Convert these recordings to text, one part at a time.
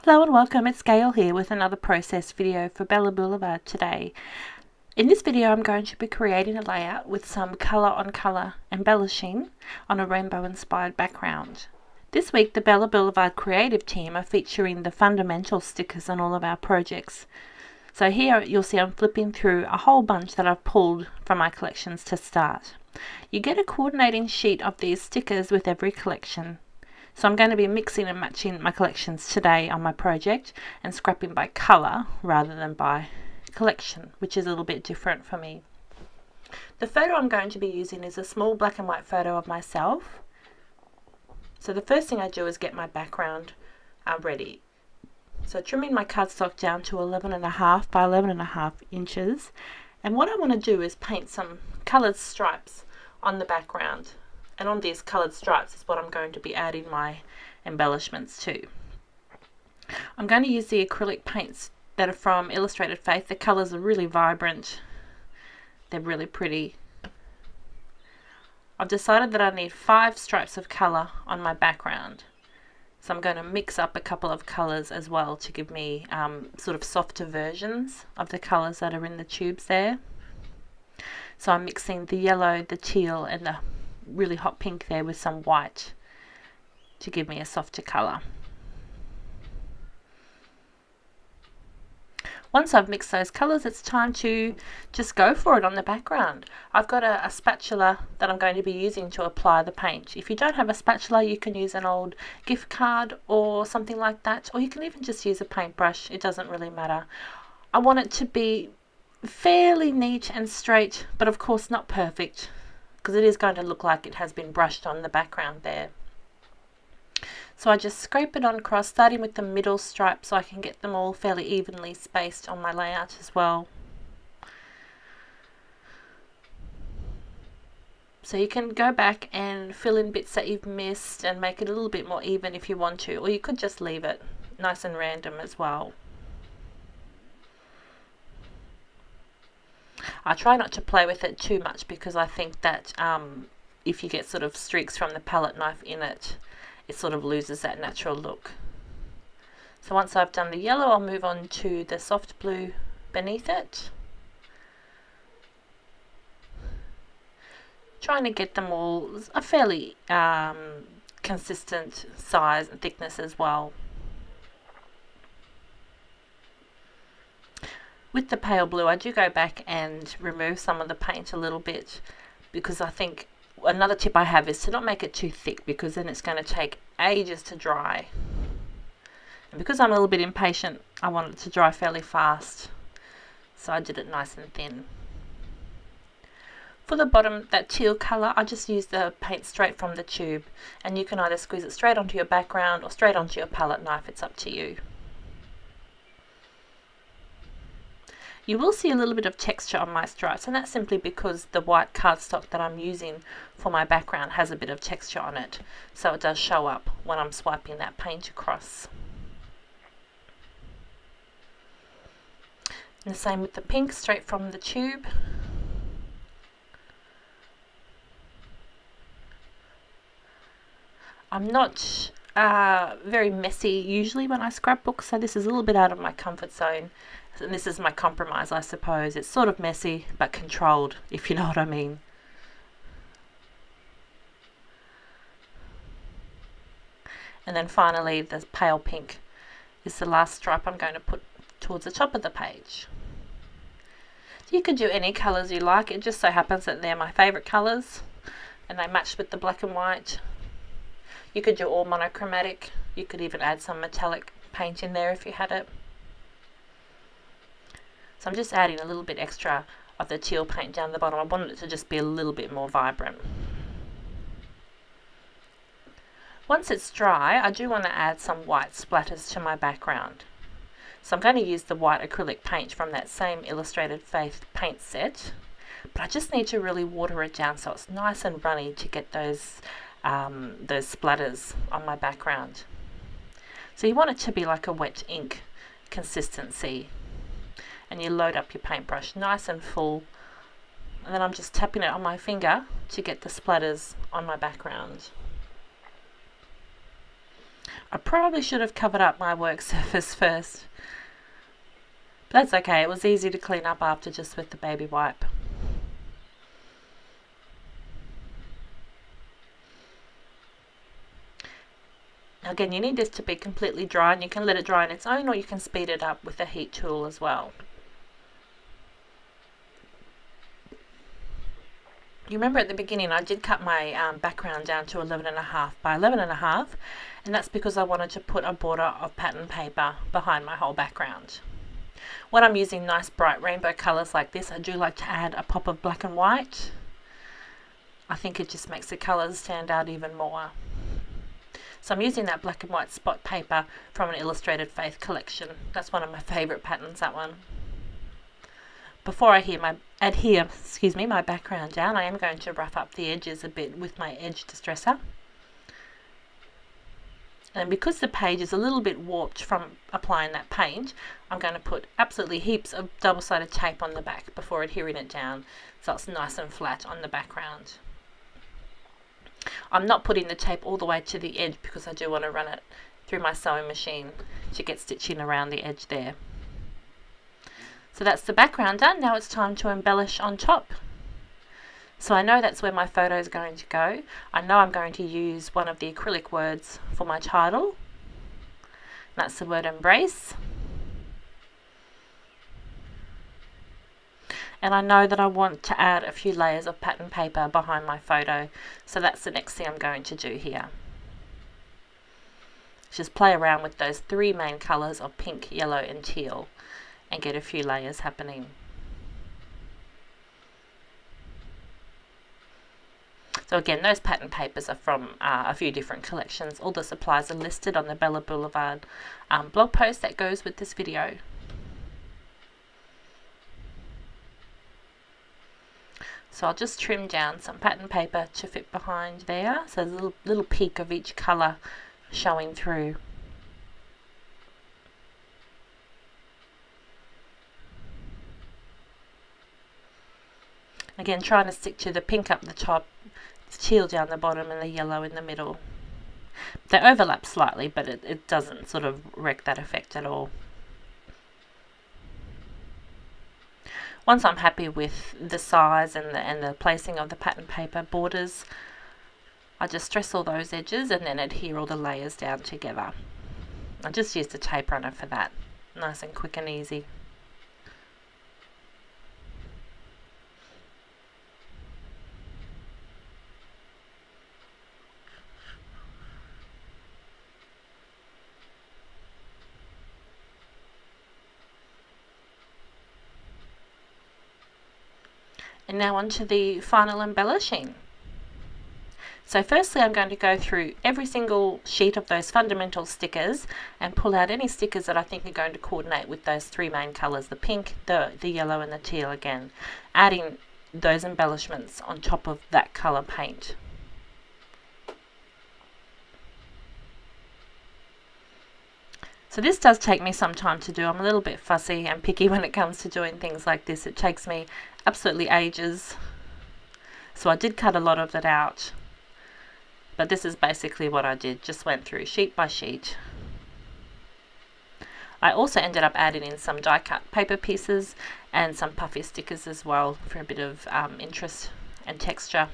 Hello and welcome, it's Gail here with another process video for Bella Blvd today. In this video I'm going to be creating a layout with some colour on colour embellishing on a rainbow inspired background. This week the Bella Blvd creative team are featuring the fundamental stickers on all of our projects. So here you'll see I'm flipping through a whole bunch that I've pulled from my collections to start. You get a coordinating sheet of these stickers with every collection. So I'm going to be mixing and matching my collections today on my project and scrapping by colour rather than by collection, which is a little bit different for me. The photo I'm going to be using is a small black and white photo of myself. So the first thing I do is get my background ready. So trimming my cardstock down to 11.5 by 11.5 inches. And what I want to do is paint some coloured stripes on the background. And on these coloured stripes is what I'm going to be adding my embellishments to. I'm going to use the acrylic paints that are from Illustrated Faith. The colours are really vibrant. They're really pretty. I've decided that I need 5 stripes of colour on my background. So I'm going to mix up a couple of colours as well to give me sort of softer versions of the colours that are in the tubes there. So I'm mixing the yellow, the teal and the really hot pink there with some white to give me a softer colour. Once I've mixed those colours, it's time to just go for it on the background. I've got a spatula that I'm going to be using to apply the paint. If you don't have a spatula, you can use an old gift card or something like that, or you can even just use a paintbrush. It doesn't really matter. I want it to be fairly neat and straight, but of course not perfect, because it is going to look like it has been brushed on the background there. So I just scrape it on across, starting with the middle stripe so I can get them all fairly evenly spaced on my layout as well. So you can go back and fill in bits that you've missed and make it a little bit more even if you want to, or you could just leave it nice and random as well. I try not to play with it too much because I think that if you get sort of streaks from the palette knife in it, it sort of loses that natural look. So once I've done the yellow, I'll move on to the soft blue beneath it. Trying to get them all a fairly consistent size and thickness as well. With the pale blue, I do go back and remove some of the paint a little bit, because I think another tip I have is to not make it too thick, because then it's going to take ages to dry. And because I'm a little bit impatient, I want it to dry fairly fast. So I did it nice and thin. For the bottom, that teal colour, I just use the paint straight from the tube. And you can either squeeze it straight onto your background or straight onto your palette knife, it's up to you. You will see a little bit of texture on my stripes, and that's simply because the white cardstock that I'm using for my background has a bit of texture on it, so it does show up when I'm swiping that paint across. And the same with the pink, straight from the tube. I'm not very messy usually when I scrapbook, so this is a little bit out of my comfort zone. And this is my compromise, I suppose. It's sort of messy, but controlled, if you know what I mean. And then finally, the pale pink is the last stripe I'm going to put towards the top of the page. So you could do any colours you like. It just so happens that they're my favourite colours, and they match with the black and white. You could do all monochromatic. You could even add some metallic paint in there if you had it. So I'm just adding a little bit extra of the teal paint down the bottom. I wanted it to just be a little bit more vibrant. Once it's dry, I do want to add some white splatters to my background. So I'm going to use the white acrylic paint from that same Illustrated Faith paint set. But I just need to really water it down so it's nice and runny to get those splatters on my background. So you want it to be like a wet ink consistency. And you load up your paintbrush nice and full, and then I'm just tapping it on my finger to get the splatters on my background. I probably should have covered up my work surface first. But that's okay, it was easy to clean up after just with the baby wipe. Now again, you need this to be completely dry, and you can let it dry on its own, or you can speed it up with a heat tool as well. You remember at the beginning I did cut my background down to 11.5 by 11.5, and that's because I wanted to put a border of pattern paper behind my whole background. When I'm using nice bright rainbow colours like this, I do like to add a pop of black and white. I think it just makes the colours stand out even more. So I'm using that black and white spot paper from an Illustrated Faith collection. That's one of my favourite patterns, that one. Before I adhere my background down, I am going to rough up the edges a bit with my edge distresser. And because the page is a little bit warped from applying that paint, I'm going to put absolutely heaps of double-sided tape on the back before adhering it down, so it's nice and flat on the background. I'm not putting the tape all the way to the edge because I do want to run it through my sewing machine to get stitching around the edge there. So that's the background done. Now it's time to embellish on top. So I know that's where my photo is going to go. I know I'm going to use one of the acrylic words for my title. That's the word embrace. And I know that I want to add a few layers of pattern paper behind my photo. So that's the next thing I'm going to do here. Just play around with those three main colours of pink, yellow and teal, and get a few layers happening. So again, those pattern papers are from a few different collections. All the supplies are listed on the Bella Blvd blog post that goes with this video. So I'll just trim down some pattern paper to fit behind there, so there's a little peak of each colour showing through. Again, trying to stick to the pink up the top, the teal down the bottom and the yellow in the middle. They overlap slightly, but it doesn't sort of wreck that effect at all. Once I'm happy with the size and the placing of the pattern paper borders, I just stress all those edges and then adhere all the layers down together. I just used a tape runner for that. Nice and quick and easy. And now on to the final embellishing. So firstly I'm going to go through every single sheet of those fundamental stickers and pull out any stickers that I think are going to coordinate with those three main colours, the pink, the yellow and the teal again, adding those embellishments on top of that colour paint. So this does take me some time to do. I'm a little bit fussy and picky when it comes to doing things like this. It takes me absolutely ages. So I did cut a lot of that out. But this is basically what I did. Just went through sheet by sheet. I also ended up adding in some die cut paper pieces and some puffy stickers as well for a bit of interest and texture.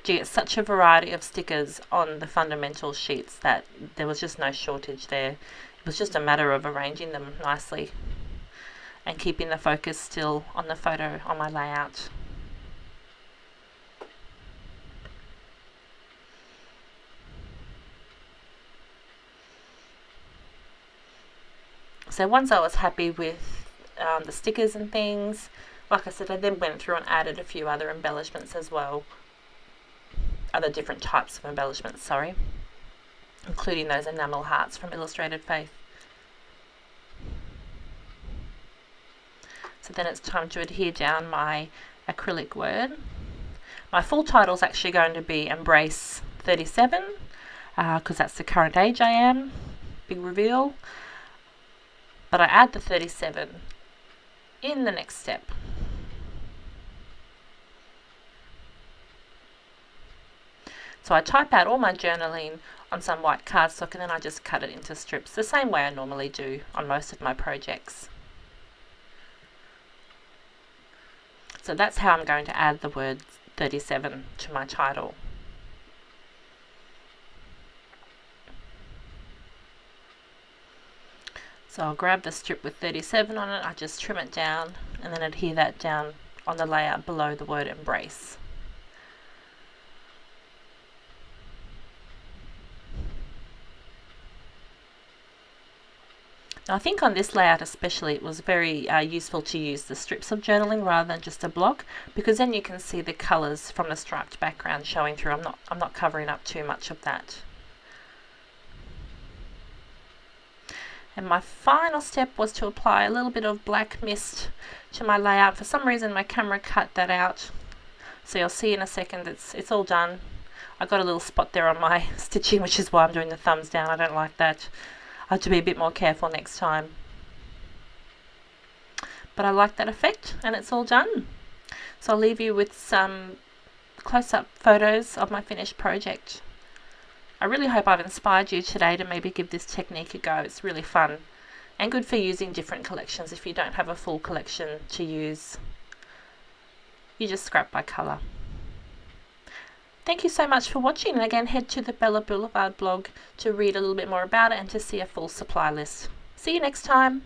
You get such a variety of stickers on the fundamental sheets that there was just no shortage there. It was just a matter of arranging them nicely and keeping the focus still on the photo on my layout. So once I was happy with the stickers and things, like I said, I then went through and added a few other embellishments as well. Other different types of embellishments, sorry, including those enamel hearts from Illustrated Faith. So then it's time to adhere down my acrylic word. My full title is actually going to be Embrace 37 because that's the current age I am, big reveal. But I add the 37 in the next step. So I type out all my journaling on some white cardstock and then I just cut it into strips, the same way I normally do on most of my projects. So that's how I'm going to add the word 37 to my title. So I'll grab the strip with 37 on it, I just trim it down and then adhere that down on the layout below the word embrace. Now I think on this layout especially it was very useful to use the strips of journaling rather than just a block, because then you can see the colours from the striped background showing through. I'm not covering up too much of that. And my final step was to apply a little bit of black mist to my layout. For some reason my camera cut that out, so you'll see in a second it's all done. I got a little spot there on my stitching, which is why I'm doing the thumbs down. I don't like that. I have to be a bit more careful next time. But I like that effect and it's all done. So I'll leave you with some close-up photos of my finished project. I really hope I've inspired you today to maybe give this technique a go. It's really fun and good for using different collections. If you don't have a full collection to use, you just scrap by colour. Thank you so much for watching, and again head to the Bella Blvd blog to read a little bit more about it and to see a full supply list. See you next time.